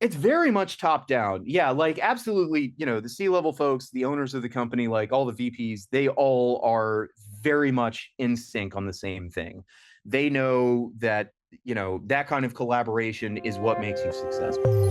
It's very much top down. Yeah, like absolutely, the C-level folks, the owners of the company, like all the VPs, they all are very much in sync on the same thing. They know that, that kind of collaboration is what makes you successful.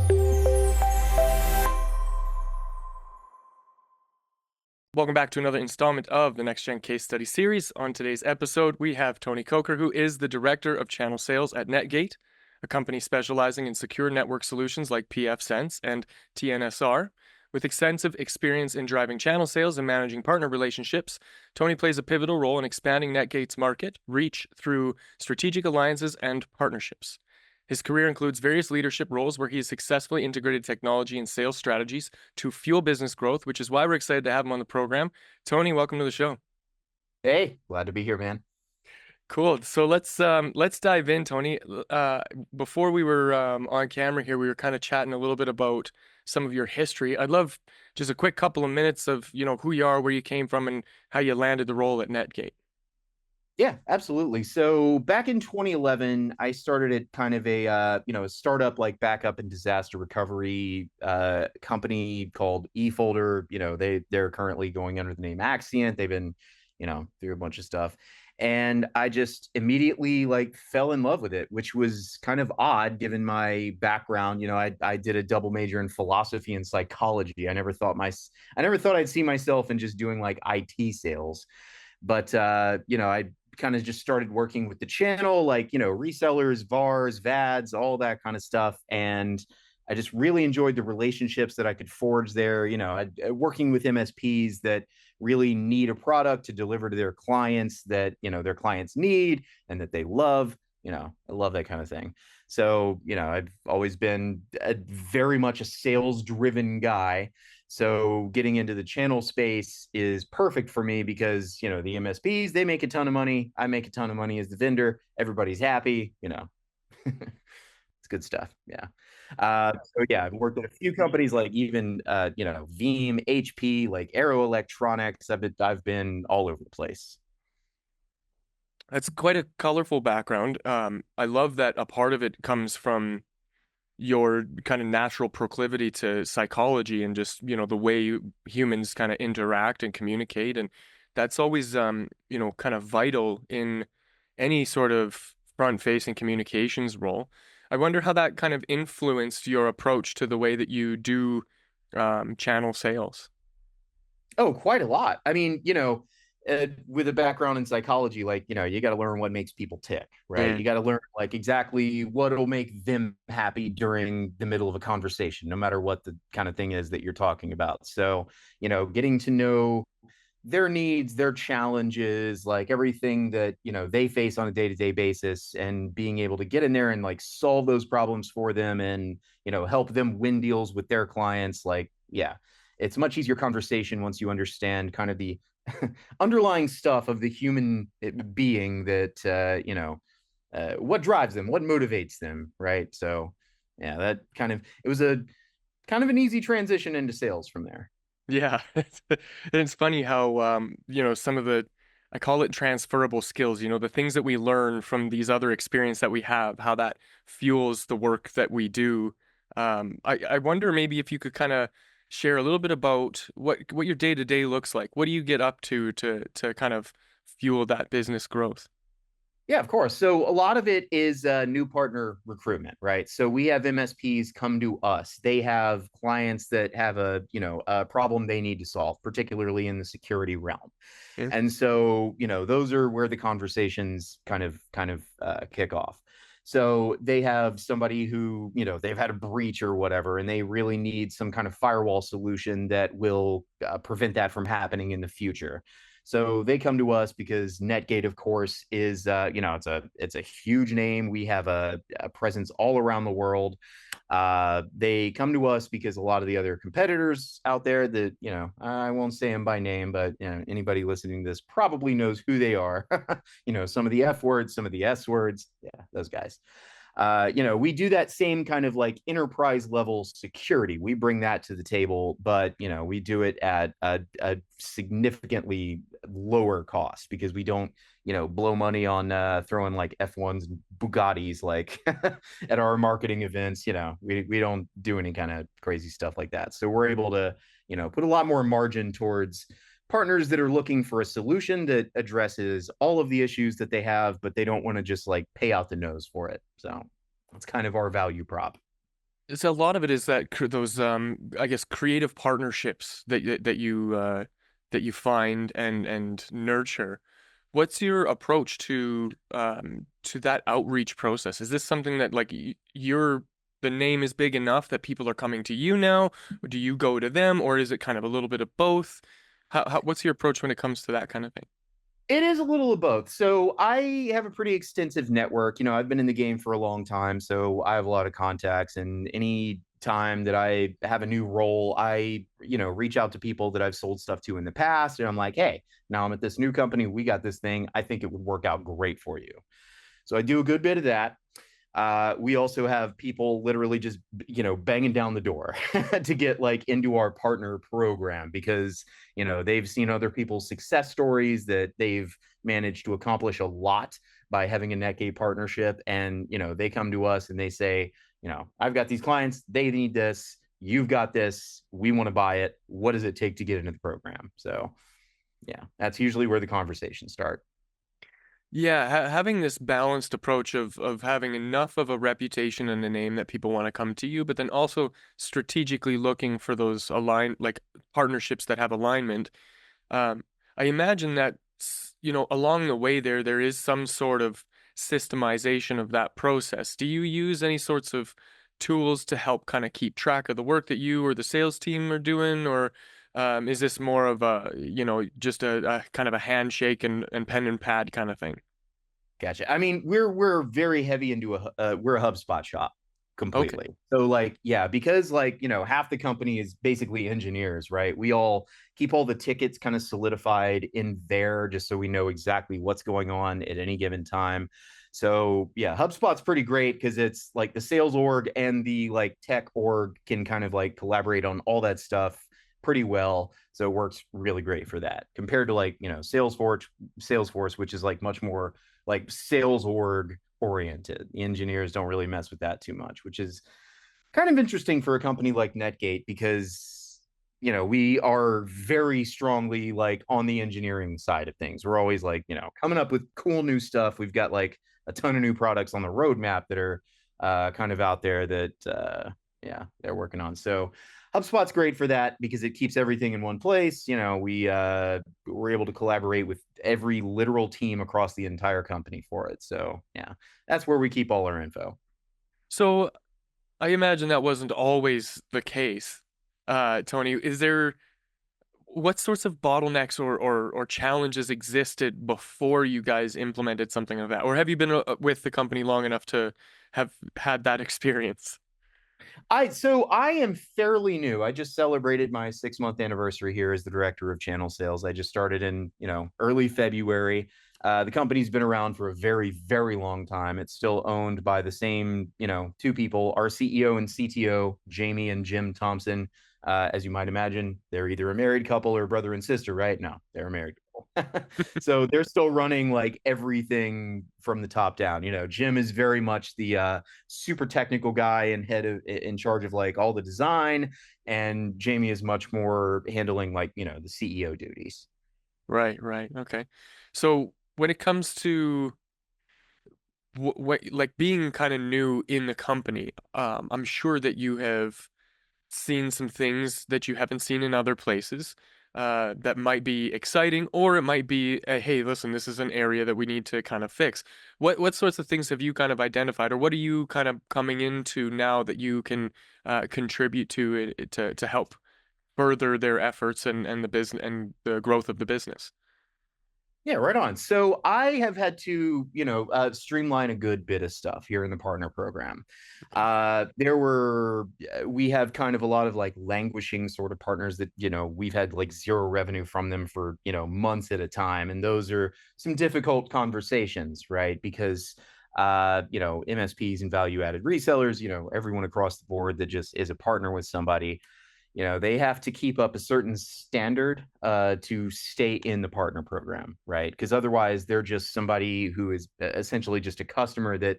Welcome back to another installment of the Next Gen Case Study Series. On today's episode, we have Tony Coker, who is the Director of Channel Sales at Netgate, a company specializing in secure network solutions like pfSense and TNSR. With extensive experience in driving channel sales and managing partner relationships, Tony plays a pivotal role in expanding Netgate's market reach through strategic alliances and partnerships. His career includes various leadership roles where he has successfully integrated technology and sales strategies to fuel business growth, which is why we're excited to have him on the program. Tony, welcome to the show. Hey, glad to be here, man. Cool. So let's dive in, Tony. Before we were on camera here, we were kind of chatting a little bit about some of your history. I'd love just a quick couple of minutes of who you are, where you came from, and how you landed the role at Netgate. Yeah, absolutely. So back in 2011, I started at kind of a startup like backup and disaster recovery company called eFolder. They're currently going under the name Axient. They've been, through a bunch of stuff. And I just immediately like fell in love with it, which was kind of odd given my background. I did a double major in philosophy and psychology. I never thought I'd see myself in just doing like IT sales. But I kind of just started working with the channel, like, resellers, VARs, VADs, all that kind of stuff. And I just really enjoyed the relationships that I could forge there, working with MSPs that really need a product to deliver to their clients that, their clients need and that they love. I love that kind of thing. So, I've always been very much a sales driven guy. So getting into the channel space is perfect for me because, the MSPs, they make a ton of money. I make a ton of money as the vendor. Everybody's happy, it's good stuff. Yeah. So yeah, I've worked at a few companies like even, Veeam, HP, like Aero Electronics. I've been all over the place. That's quite a colorful background. I love that a part of it comes from your kind of natural proclivity to psychology and just, the way humans kind of interact and communicate. And that's always, kind of vital in any sort of front-facing communications role. I wonder how that kind of influenced your approach to the way that you do channel sales. Oh, quite a lot. I mean, with a background in psychology, like, you got to learn what makes people tick, right? Mm. You got to learn like exactly what'll make them happy during the middle of a conversation, no matter what the kind of thing is that you're talking about. So, getting to know their needs, their challenges, like everything that, they face on a day-to-day basis and being able to get in there and like solve those problems for them and, help them win deals with their clients. Like, yeah, it's a much easier conversation once you understand kind of the underlying stuff of the human being that, what drives them, what motivates them, right? So, yeah, that kind of, it was a kind of an easy transition into sales from there. Yeah. It's funny how, some of the, I call it transferable skills, the things that we learn from these other experience that we have, how that fuels the work that we do. I wonder maybe if you could kind of share a little bit about what your day to day looks like. What do you get up to kind of fuel that business growth? Yeah, of course. So a lot of it is new partner recruitment, right? So we have MSPs come to us. They have clients that have a problem they need to solve, particularly in the security realm. Yeah. And so, those are where the conversations kick off. So they have somebody who, they've had a breach or whatever, and they really need some kind of firewall solution that will prevent that from happening in the future. So they come to us because Netgate, of course, is it's a huge name. We have a presence all around the world. They come to us because a lot of the other competitors out there that I won't say them by name, but anybody listening to this probably knows who they are. Some of the F words, some of the S words. Yeah, those guys. We do that same kind of like enterprise level security. We bring that to the table, but we do it at a significantly lower cost because we don't, blow money on throwing like F1s and Bugattis like at our marketing events. We don't do any kind of crazy stuff like that. So we're able to, put a lot more margin towards partners that are looking for a solution that addresses all of the issues that they have, but they don't want to just like pay out the nose for it. So that's kind of our value prop. So a lot of it is that those I guess creative partnerships that you find and nurture. What's your approach to that outreach process? Is this something that like you're the name is big enough that people are coming to you now? Or do you go to them, or is it kind of a little bit of both? What's your approach when it comes to that kind of thing? It is a little of both. So I have a pretty extensive network. I've been in the game for a long time, so I have a lot of contacts. And any time that I have a new role, I, reach out to people that I've sold stuff to in the past, and I'm like, hey, now I'm at this new company. We got this thing. I think it would work out great for you. So I do a good bit of that. We also have people literally just, banging down the door to get like into our partner program because, they've seen other people's success stories that they've managed to accomplish a lot by having a Netgate partnership. And, they come to us and they say, I've got these clients, they need this. You've got this. We want to buy it. What does it take to get into the program? So, yeah, that's usually where the conversations start. Yeah, having this balanced approach of having enough of a reputation and a name that people want to come to you, but then also strategically looking for those like partnerships that have alignment. Um, I imagine that along the way there is some sort of systemization of that process. Do you use any sorts of tools to help kind of keep track of the work that you or the sales team are doing, or is this more of a, just a kind of a handshake and pen and pad kind of thing? Gotcha. I mean, we're very heavy into we're a HubSpot shop Okay. completely. So like, yeah, because like, half the company is basically engineers, right? We all keep all the tickets kind of solidified in there just so we know exactly what's going on at any given time. So yeah, HubSpot's pretty great because it's like the sales org and the like tech org can kind of like collaborate on all that stuff pretty well. So it works really great for that compared to like, Salesforce, which is like much more like sales org oriented. The engineers don't really mess with that too much, which is kind of interesting for a company like Netgate because we are very strongly like on the engineering side of things. We're always like, coming up with cool new stuff. We've got like a ton of new products on the roadmap that are kind of out there that yeah, they're working on. So HubSpot's great for that because it keeps everything in one place. We're able to collaborate with every literal team across the entire company for it. So yeah, that's where we keep all our info. So I imagine that wasn't always the case. Tony, what sorts of bottlenecks or challenges existed before you guys implemented something like that? Or have you been with the company long enough to have had that experience? I am fairly new. I just celebrated my 6 month anniversary here as the director of channel sales. I just started in, early February. The company's been around for a very, very long time. It's still owned by the same, two people, our CEO and CTO, Jamie and Jim Thompson. As you might imagine, they're either a married couple or brother and sister, right? No, they're a married couple. So they're still running like everything from the top down. Jim is very much the super technical guy and in charge of like all the design, and Jamie is much more handling like, the CEO duties. Right, right. Okay. So when it comes to what like being kind of new in the company, I'm sure that you have seen some things that you haven't seen in other places that might be exciting, or it might be, hey, listen, this is an area that we need to kind of fix. What sorts of things have you kind of identified, or what are you kind of coming into now that you can contribute to it to help further their efforts and the business and the growth of the business? Yeah, right on. So I have had to, streamline a good bit of stuff here in the partner program. We have kind of a lot of like languishing sort of partners that, we've had like zero revenue from them for, months at a time. And those are some difficult conversations, right? Because, MSPs and value added resellers, everyone across the board that just is a partner with somebody, they have to keep up a certain standard to stay in the partner program, right? Because otherwise they're just somebody who is essentially just a customer that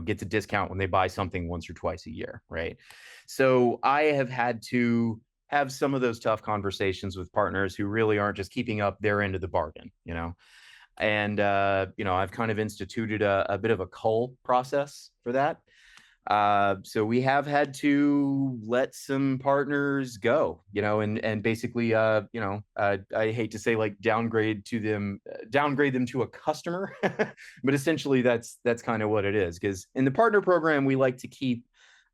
gets a discount when they buy something once or twice a year, right? So I have had to have some of those tough conversations with partners who really aren't just keeping up their end of the bargain, and I've kind of instituted a bit of a cull process for that. So we have had to let some partners go, and basically, I hate to say like downgrade them to a customer, but essentially that's kind of what it is. Because in the partner program, we like to keep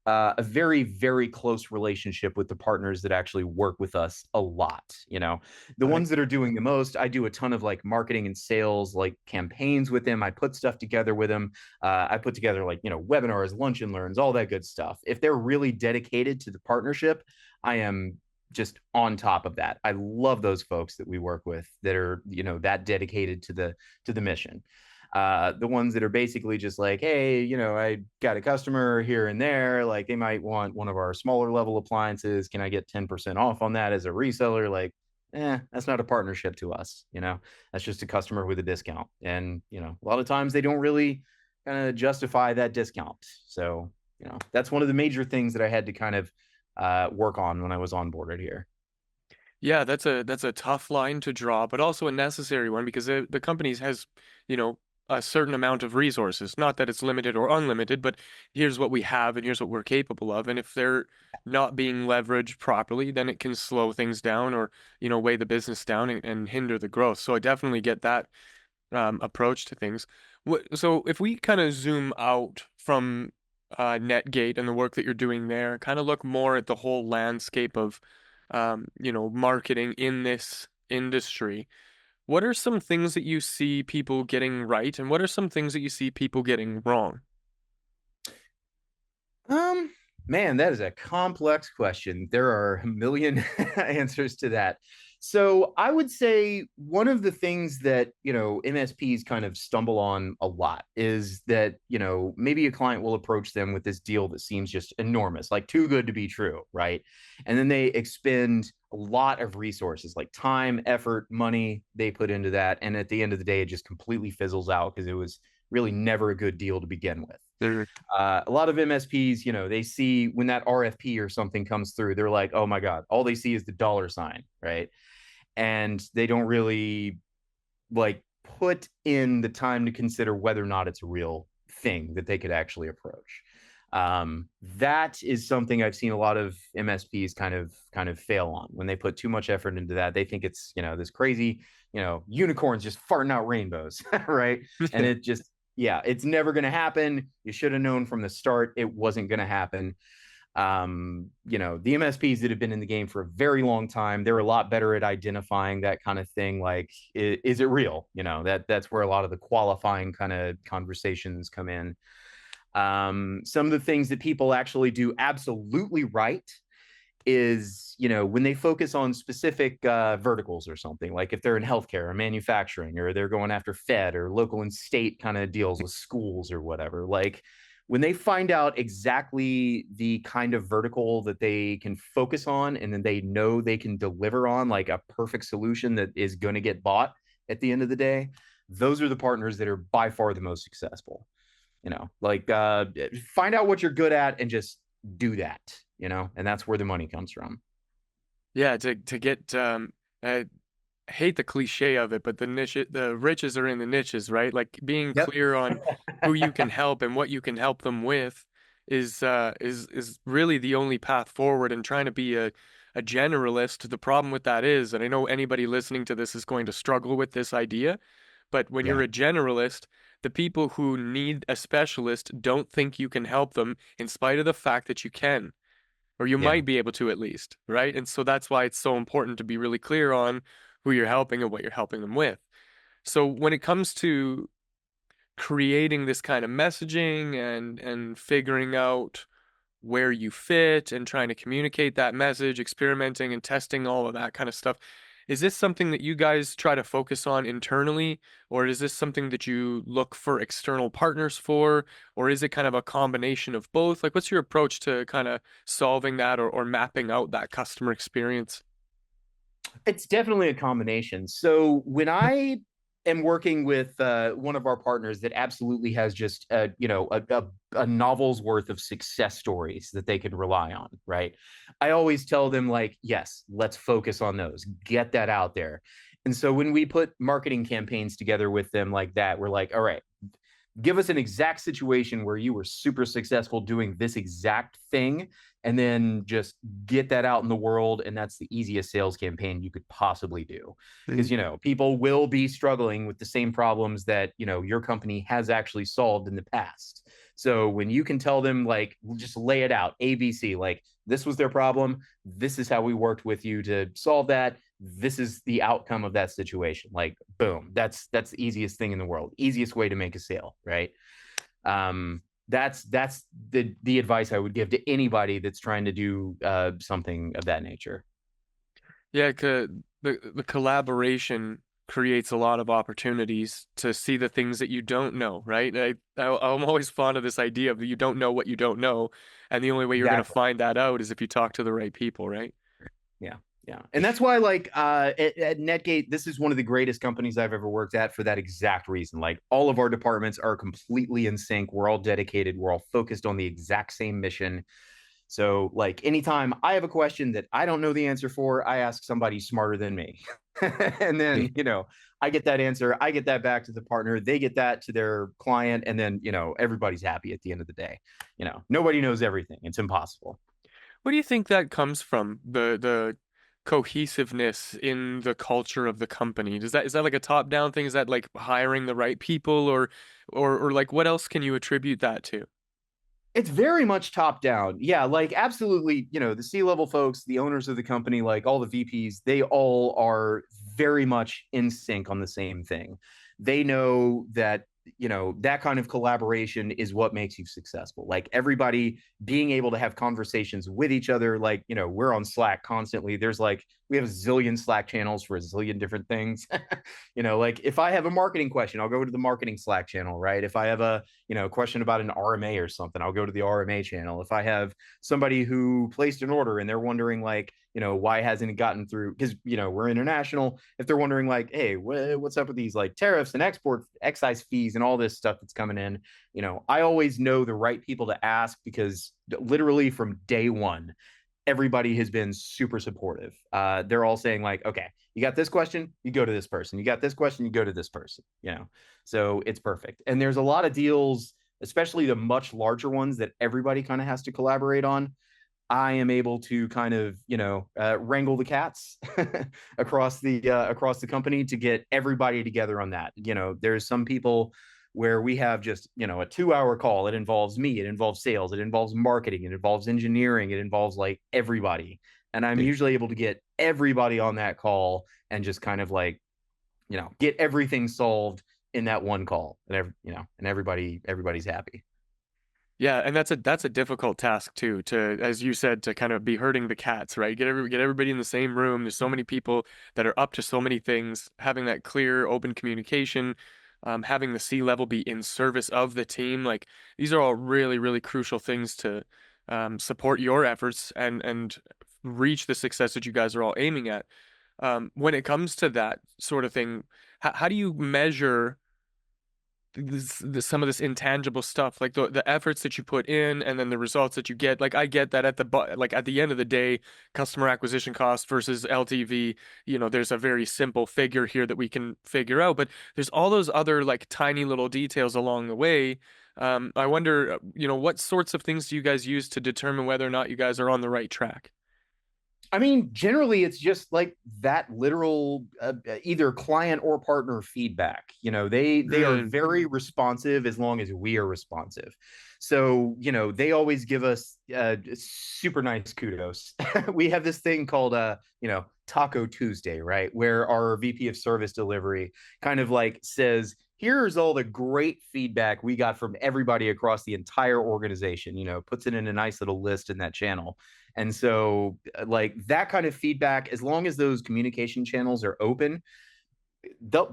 a very, very close relationship with the partners that actually work with us a lot. The Right. ones that are doing the most, I do a ton of like marketing and sales, like campaigns with them. I put stuff together with them. I put together like, webinars, lunch and learns, all that good stuff. If they're really dedicated to the partnership, I am just on top of that. I love those folks that we work with that are, that dedicated to the mission. The ones that are basically just like, hey, I got a customer here and there, like they might want one of our smaller level appliances. Can I get 10% off on that as a reseller? Like, that's not a partnership to us. That's just a customer with a discount. And, a lot of times they don't really kind of justify that discount. So, that's one of the major things that I had to kind of work on when I was onboarded here. Yeah, that's a tough line to draw, but also a necessary one because the companies has, you know, a certain amount of resources. Not that it's limited or unlimited, but here's what we have and here's what we're capable of. And if they're not being leveraged properly, then it can slow things down or, weigh the business down and hinder the growth. So I definitely get that approach to things. So if we kind of zoom out from Netgate and the work that you're doing there, kind of look more at the whole landscape of, marketing in this industry. What are some things that you see people getting right, and what are some things that you see people getting wrong? Um, Man, that is a complex question. There are a million answers to that. So I would say one of the things that, MSPs kind of stumble on a lot is that, maybe a client will approach them with this deal that seems just enormous, like too good to be true, right? And then they expend a lot of resources like time, effort, money they put into that. And at the end of the day, it just completely fizzles out because it was really never a good deal to begin with. There- A lot of MSPs, they see when that RFP or something comes through, they're like, oh my God, all they see is the dollar sign, right? And they don't really like put in the time to consider whether or not it's a real thing that they could actually approach. That is something I've seen a lot of MSPs kind of fail on when they put too much effort into that. They think it's, this crazy, unicorns just farting out rainbows, right? And Yeah. it just, yeah, it's never going to happen. You should have known from the start it wasn't going to happen. The MSPs that have been in the game for a very long time, they're a lot better at identifying that kind of thing. Like, is it real? That's where a lot of the qualifying kind of conversations come in. Some of the things that people actually do absolutely right is, when they focus on specific verticals or something, like if they're in healthcare or manufacturing, or they're going after Fed or local and state kind of deals with schools or whatever, like when they find out exactly the kind of vertical that they can focus on and then they know they can deliver on like a perfect solution that is going to get bought at the end of the day, those are the partners that are by far the most successful. Like find out what you're good at and just do that, and that's where the money comes from. Yeah, to get I hate the cliche of it, but the riches are in the niches, right? Like being Yep. clear on who you can help and what you can help them with is really the only path forward. And trying to be a generalist, the problem with that is, and I know anybody listening to this is going to struggle with this idea, but when you're Yeah. a generalist, the people who need a specialist don't think you can help them in spite of the fact that you can, or you Yeah. might be able to at least, right? And so that's why it's so important to be really clear on who you're helping and what you're helping them with. So when it comes to creating this kind of messaging and figuring out where you fit and trying to communicate that message, experimenting and testing all of that kind of stuff, Is this something that you guys try to focus on internally, or is this something that you look for external partners for, or is it kind of a combination of both? Like, what's your approach to kind of solving that or mapping out that customer experience? It's definitely a combination. So when I am working with one of our partners that absolutely has just a novel's worth of success stories that they can rely on, right? I always tell them like, yes, let's focus on those. Get that out there. And so when we put marketing campaigns together with them like that, we're like, all right, give us an exact situation where you were super successful doing this exact thing, and then just get that out in the world. And that's the easiest sales campaign you could possibly do, because people will be struggling with the same problems that your company has actually solved in the past. So when you can tell them, like, just lay it out, ABC, like, this was their problem, this is how we worked with you to solve that, this is the outcome of that situation, like, boom, that's the easiest thing in the world, easiest way to make a sale, right? That's the advice I would give to anybody that's trying to do something of that nature. Yeah, the collaboration creates a lot of opportunities to see the things that you don't know, right? I'm always fond of this idea of you don't know what you don't know, and the only way you're going to Exactly. find that out is if you talk to the right people, right? Yeah. Yeah. And that's why, like, at Netgate, this is one of the greatest companies I've ever worked at for that exact reason. Like, all of our departments are completely in sync. We're all dedicated. We're all focused on the exact same mission. So, like, anytime I have a question that I don't know the answer for, I ask somebody smarter than me. And then, I get that answer. I get that back to the partner. They get that to their client. And then, everybody's happy at the end of the day. Nobody knows everything. It's impossible. What do you think that comes from? The cohesiveness in the culture of the company. Is that like a top-down thing? Is that like hiring the right people or like what else can you attribute that to? It's very much top down. Yeah, like, absolutely, the C-level folks, the owners of the company, like all the VPs, they all are very much in sync on the same thing. They know that, that kind of collaboration is what makes you successful. Like, everybody being able to have conversations with each other. Like, we're on Slack constantly. There's like, we have a zillion Slack channels for a zillion different things. Like, if I have a marketing question, I'll go to the marketing Slack channel, right? If I have a question about an RMA or something, I'll go to the RMA channel. If I have somebody who placed an order and they're wondering, like, why hasn't it gotten through? Because, we're international. If they're wondering, like, hey, what's up with these, like, tariffs and export excise fees and all this stuff that's coming in, I always know the right people to ask, because literally from day one, everybody has been super supportive. They're all saying, like, okay, you got this question, you go to this person. You got this question, you go to this person. So it's perfect. And there's a lot of deals, especially the much larger ones that everybody kind of has to collaborate on. I am able to kind of, wrangle the cats across the company to get everybody together on that. There's some people where we have just, a 2 hour call. It involves me, it involves sales, it involves marketing, it involves engineering, it involves, like, everybody. And I'm usually able to get everybody on that call and just kind of, like, get everything solved in that one call. And everybody's happy. Yeah, and that's a difficult task too, to, as you said, to kind of be herding the cats, right? Get everybody in the same room. There's so many people that are up to so many things. Having that clear, open communication, having the C-level be in service of the team, like these are all really, really crucial things to support your efforts and reach the success that you guys are all aiming at. When it comes to that sort of thing, how do you measure some of this intangible stuff, like the efforts that you put in and then the results that you get? Like, I get that like at the end of the day, customer acquisition cost versus LTV, there's a very simple figure here that we can figure out, but there's all those other like tiny little details along the way. I wonder, what sorts of things do you guys use to determine whether or not you guys are on the right track? I mean, generally, it's just like that literal either client or partner feedback. They are Mm, very responsive as long as we are responsive. So, they always give us super nice kudos. We have this thing called Taco Tuesday, right? Where our VP of service delivery kind of like says, here's all the great feedback we got from everybody across the entire organization, puts it in a nice little list in that channel. And so, like, that kind of feedback, as long as those communication channels are open,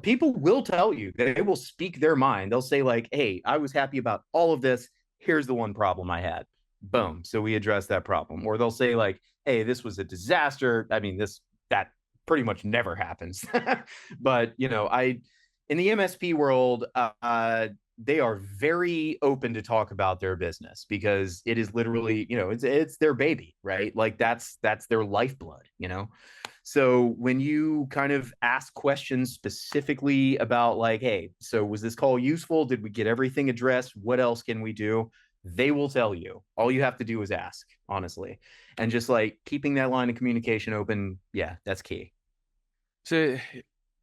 people will tell you, they will speak their mind. They'll say, like, hey, I was happy about all of this. Here's the one problem I had. Boom. So we address that problem. Or they'll say, like, hey, this was a disaster. I mean, that pretty much never happens. But, in the MSP world, they are very open to talk about their business because it is literally, it's their baby, right? Like that's their lifeblood. So when you kind of ask questions specifically about, like, hey, so was this call useful? Did we get everything addressed? What else can we do? They will tell you. All you have to do is ask, honestly. And just like keeping that line of communication open, yeah, that's key. So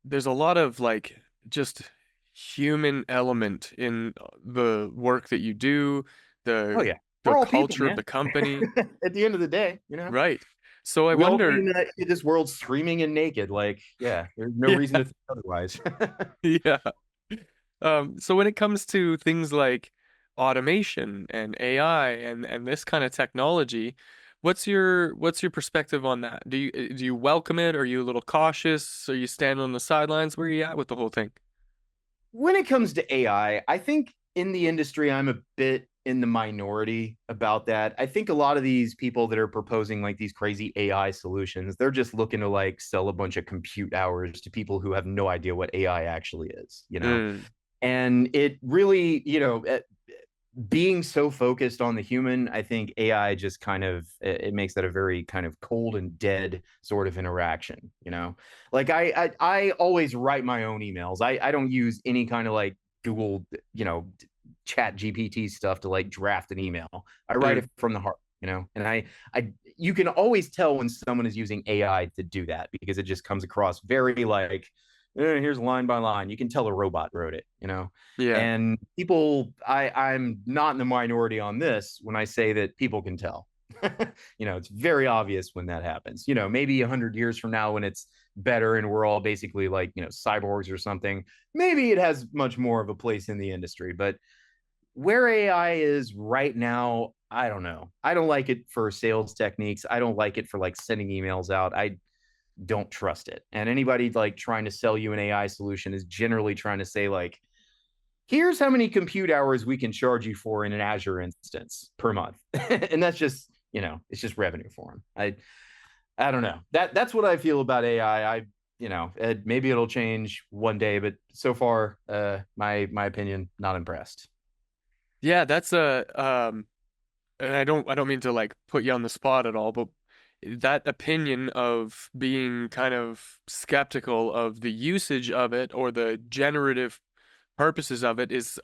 there's a lot of like just human element in the work that you do, Oh the yeah. the We're all people, culture of man. the company. At the end of the day, Right. So I we all wonder, came to this world streaming and naked. Like, yeah, there's no yeah, reason to think otherwise. yeah. So when it comes to things like automation and AI and this kind of technology, what's your perspective on that? Do you welcome it? Are you a little cautious? Are you standing on the sidelines? Where are you at with the whole thing? When it comes to AI, I think in the industry, I'm a bit in the minority about that. I think a lot of these people that are proposing like these crazy AI solutions, they're just looking to like sell a bunch of compute hours to people who have no idea what AI actually is. Mm, And it really, being so focused on the human, I think AI just kind of it makes that a very kind of cold and dead sort of interaction. Like I always write my own emails. I don't use any kind of like Google, chat GPT stuff to like draft an email. I write mm, it from the heart. And I you can always tell when someone is using AI to do that because it just comes across very like, here's line by line. You can tell a robot wrote it. yeah. And people, I'm not in the minority on this when I say that people can tell. It's very obvious when that happens. Maybe 100 years from now when it's better and we're all basically like, cyborgs or something, maybe it has much more of a place in the industry. But where AI is right now, I don't know. I don't like it for sales techniques. I don't like it for like sending emails out. I don't trust it. And anybody like trying to sell you an AI solution is generally trying to say, like, here's how many compute hours we can charge you for in an Azure instance per month. And that's just, it's just revenue for them. I don't know. That's what I feel about AI. Maybe it'll change one day, but so far, my opinion, not impressed. Yeah, that's and I don't mean to like put you on the spot at all, but that opinion of being kind of skeptical of the usage of it or the generative purposes of it is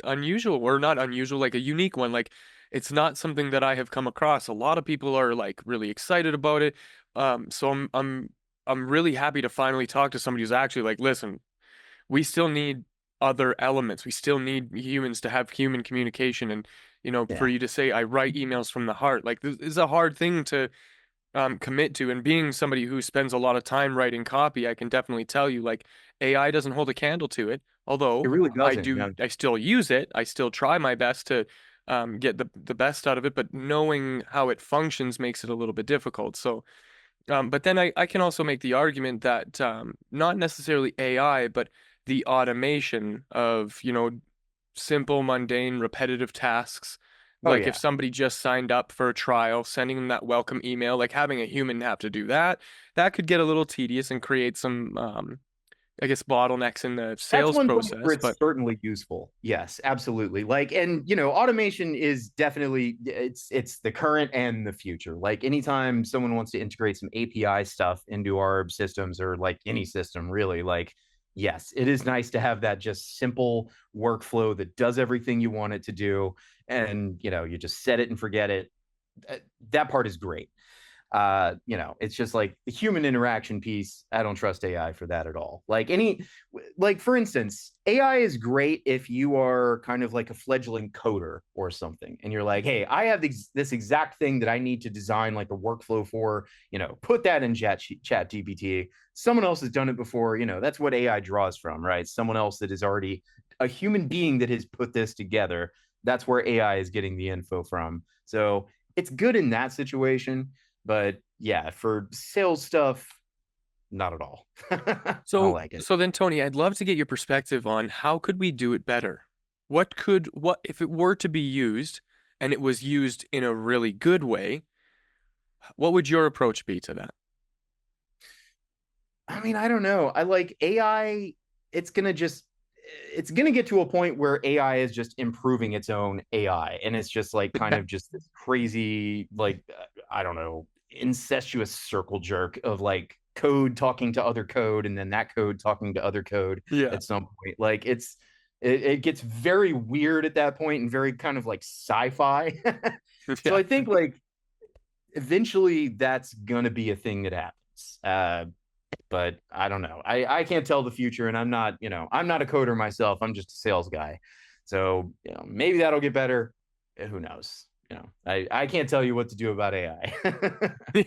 unusual, or not unusual, like a unique one. Like it's not something that I have come across. A lot of people are like really excited about it. So I'm really happy to finally talk to somebody who's actually like, listen, we still need other elements. We still need humans to have human communication. And, for Yeah. you to say, I write emails from the heart, like this is a hard thing to commit to. And being somebody who spends a lot of time writing copy, I can definitely tell you, like, AI doesn't hold a candle to it. It Although really doesn't. I still use it. I still try my best to get the best out of it, but knowing how it functions makes it a little bit difficult. So, but then I can also make the argument that not necessarily AI, but the automation of, simple, mundane, repetitive tasks. Oh Like if yeah. somebody just signed up for a trial, sending them that welcome email, like having a human have to do that, that could get a little tedious and create some, I guess, bottlenecks in the That's sales one place where process. it's But certainly useful. Yes, absolutely. Like, and automation is definitely it's the current and the future. Like anytime someone wants to integrate some API stuff into our systems or like any system really, like yes, it is nice to have that just simple workflow that does everything you want it to do. And you just set it and forget it. That part is great. It's just like the human interaction piece. I don't trust AI for that at all. Like for instance, AI is great if you are kind of like a fledgling coder or something, and you're like, hey, I have this exact thing that I need to design like a workflow for. Put that in Chat GPT. Someone else has done it before. That's what AI draws from, right? Someone else that has already a human being that has put this together. That's where AI is getting the info from. So it's good in that situation, but yeah, for sales stuff, not at all. I don't So, like it. so then, Tony, I'd love to get your perspective on how could we do it better? What if it were to be used and it was used in a really good way, what would your approach be to that? I mean, I don't know. I like AI. It's gonna just it's gonna get to a point where AI is just improving its own AI, and it's just like kind of just this crazy, like I don't know, incestuous circle jerk of like code talking to other code, and then that code talking to other code Yeah. at some point. Like it gets very weird at that point and very kind of like sci-fi. So Yeah. I think like eventually that's gonna be a thing that happens. But I don't know. I can't tell the future, and I'm not a coder myself. I'm just a sales guy. So, maybe that'll get better. Who knows? I can't tell you what to do about AI. Yeah.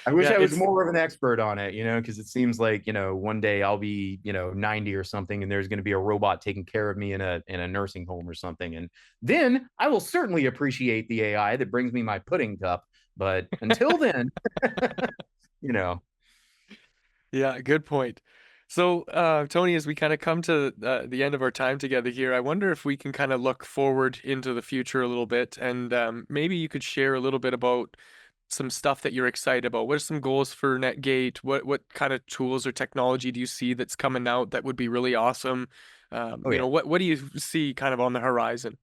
I wish Yeah, I was it's more of an expert on it, because it seems like, one day I'll be, 90 or something, and there's going to be a robot taking care of me in a nursing home or something. And then I will certainly appreciate the AI that brings me my pudding cup. But until then, you know, Yeah, good point. So, Tony, as we kind of come to the end of our time together here, I wonder if we can kind of look forward into the future a little bit, and maybe you could share a little bit about some stuff that you're excited about. What are some goals for Netgate? What kind of tools or technology do you see that's coming out that would be really awesome? oh yeah. What do you see kind of on the horizon?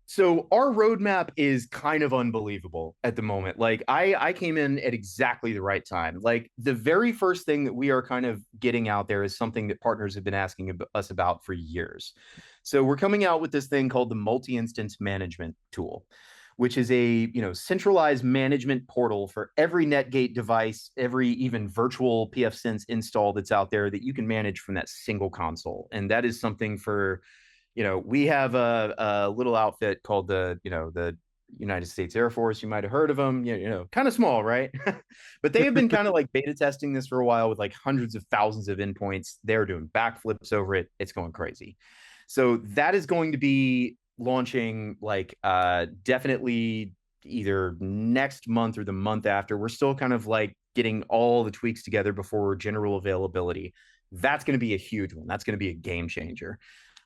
So our roadmap is kind of unbelievable at the moment. Like I came in at exactly the right time. Like the very first thing that we are kind of getting out there is something that partners have been asking us about for years. So we're coming out with this thing called the multi-instance management tool, which is a centralized management portal for every Netgate device, every even virtual pfSense install that's out there that you can manage from that single console. And that is something for we have a little outfit called the United States Air Force. You might have heard of them. Kind of small, right? But they have been kind of like beta testing this for a while with like hundreds of thousands of endpoints. They're doing backflips over it. It's going crazy. So that is going to be launching like definitely either next month or the month after. We're still kind of like getting all the tweaks together before general availability. That's going to be a huge one. That's going to be a game changer.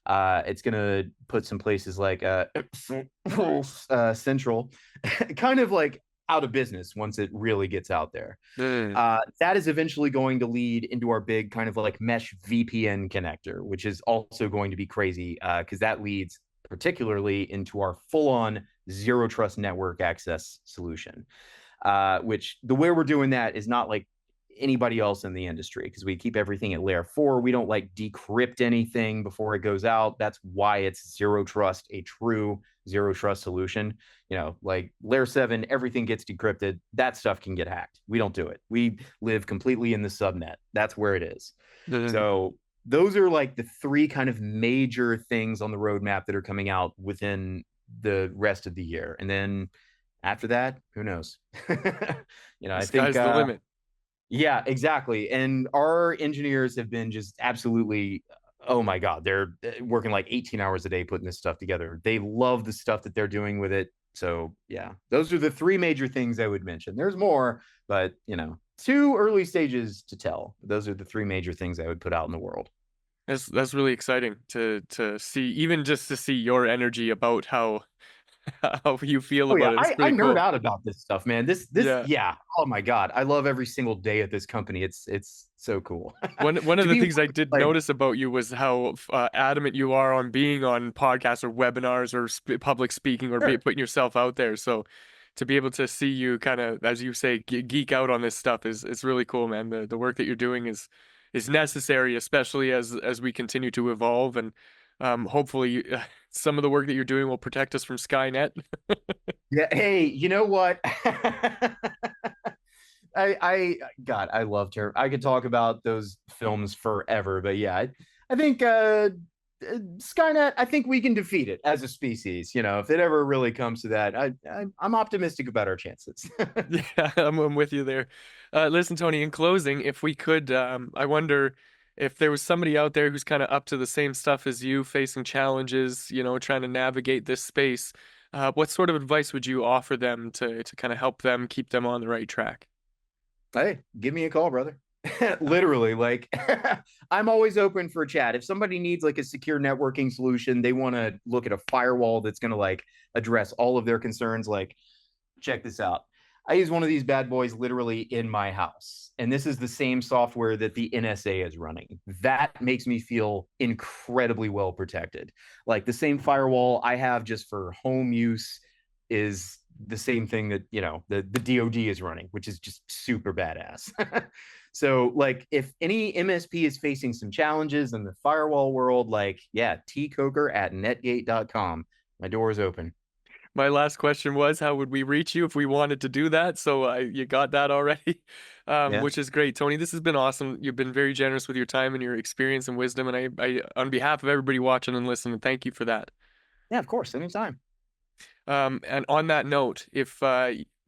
It's going to put some places like Central kind of like out of business once it really gets out there. Mm, That is eventually going to lead into our big kind of like mesh VPN connector, which is also going to be crazy because that leads particularly into our full on zero trust network access solution. Which the way we're doing that is not like anybody else in the industry because we keep everything at layer 4. We don't like decrypt anything before it goes out. That's why it's zero trust, a true zero trust solution. Like layer 7, everything gets decrypted. That stuff can get hacked. We don't do it. We live completely in the subnet. That's where it is. mm. So those are like the three kind of major things on the roadmap that are coming out within the rest of the year. And then after that, who knows? The I think sky's the limit. yeah, exactly. And our engineers have been just absolutely, oh my God, they're working like 18 hours a day putting this stuff together. They love the stuff that they're doing with it. So, yeah, those are the three major things I would mention. There's more, but, too early stages to tell. Those are the three major things I would put out in the world. That's really exciting to see, even just to see your energy about how how you feel Oh about yeah, it. It's I pretty nerd cool. out about this stuff, man. This Yeah. yeah. Oh my God, I love every single day at this company. It's so cool. One of To the be things I did like, notice about you was how adamant you are on being on podcasts or webinars or public speaking or sure. putting yourself out there. So to be able to see you kind of, as you say, geek out on this stuff is really cool, man. The work that you're doing is necessary, especially as we continue to evolve, and hopefully some of the work that you're doing will protect us from Skynet. Yeah. Hey, you know what? God, I loved her. I could talk about those films forever, but yeah, I think Skynet. I think we can defeat it as a species. If it ever really comes to that, I'm optimistic about our chances. Yeah, I'm with you there. Listen, Tony, in closing, if we could, I wonder. If there was somebody out there who's kind of up to the same stuff as you, facing challenges, trying to navigate this space, what sort of advice would you offer them to kind of help them keep them on the right track? Hey, give me a call, brother. Uh, Literally, like I'm always open for a chat. If somebody needs like a secure networking solution, they want to look at a firewall that's going to like address all of their concerns, like check this out. I use one of these bad boys literally in my house. And this is the same software that the NSA is running. That makes me feel incredibly well protected. Like the same firewall I have just for home use is the same thing that, the DoD is running, which is just super badass. So like if any MSP is facing some challenges in the firewall world, like, yeah, tcoker@netgate.com. My door is open. My last question was, how would we reach you if we wanted to do that? So you got that already, Yeah. which is great. Tony, this has been awesome. You've been very generous with your time and your experience and wisdom. And on behalf of everybody watching and listening, thank you for that. Yeah, of course. Anytime. And on that note, if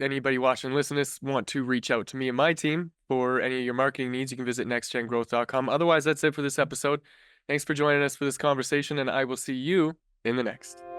anybody watching and listening to this want to reach out to me and my team for any of your marketing needs, you can visit nextgengrowth.com. Otherwise, that's it for this episode. Thanks for joining us for this conversation, and I will see you in the next.